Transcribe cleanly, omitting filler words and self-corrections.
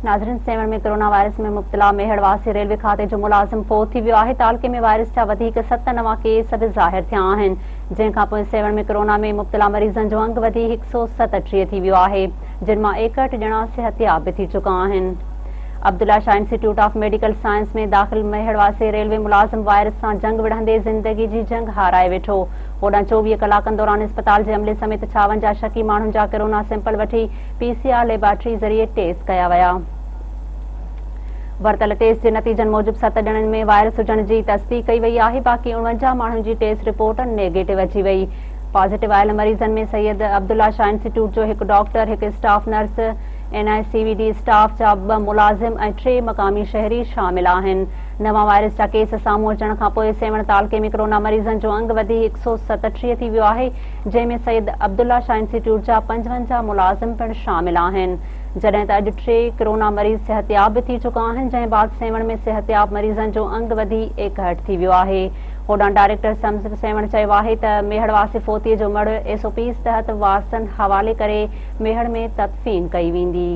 नाज़रीन, सेवण में corona virus में मुब्तला मेहड़वासी रेलवे खाते जो मुलाज़िम फोत थी वियो आहे। तालके में वायरस जा 7 नवां केस बि ज़ाहिर थिया आहिनि, जंहिंखां पोइ सेवण में कोरोना में मुब्तला मरीज़नि जो अंग वधी 137 थी वियो आहे, जिन मां 61 ॼणा सिहतयाब बि थी चुका आहिनि। Abdullah Shah institute of medical science में दाख़िल मेहड़वासी रेलवे मुलाज़िम वायरस सां जंग विढ़ंदे ज़िंदगी जी जंग हाराए वेठो। होॾां 24 कलाकनि दौरान अस्पताल जे अमले समेत 56 शकी माण्हुनि जा कोरोना सैंपल वठी PCR लेबोरेटरी ज़रिए टेस्ट कया विया। वरतल टेस्ट जे नतीजनि मूजिब 7 ॼणनि में वायरस हुजण जी तस्दीक कई वई आहे। बाक़ी 49 माण्हुनि जी टेस्ट रिपोर्ट नेगेटिव अची वई। पॉजिटिव आयल मरीज़नि में सैयद अब्दुल्ला शाह इंस्टीट्यूट जो हिकु डॉक्टर, हिकु स्टाफ नर्स, NICVD स्टाफ जा 2 मुलाज़िम ऐं 3 मक़ामी शहरी शामिल आहिनि। नवां वायरस जा केस साम्हूं अचण खां पोइ सेवण तालके में कोरोना मरीज़नि जो अंग वधी 137 थी वियो आहे, जंहिंमें सैयद अब्दुल्ला शाह इंस्टीट्यूट जा 55 मुलाज़िम पिणु शामिल आहिनि, जॾहिं त अॼु 3 कोरोना मरीज़ सिहतयाब बि थी चुका आहिनि, जंहिं बाद सेवण में सिहतयाब मरीज़नि जो अंग वधी 61 थी वियो आहे। होॾां डायरेक्टर सम्स सेवण चयो आहे त मेहड़वासी फोतीअ जो मड़ SOPs तहत वारसनि हवाले करे मेहड़ में तदफीन कई वेंदी।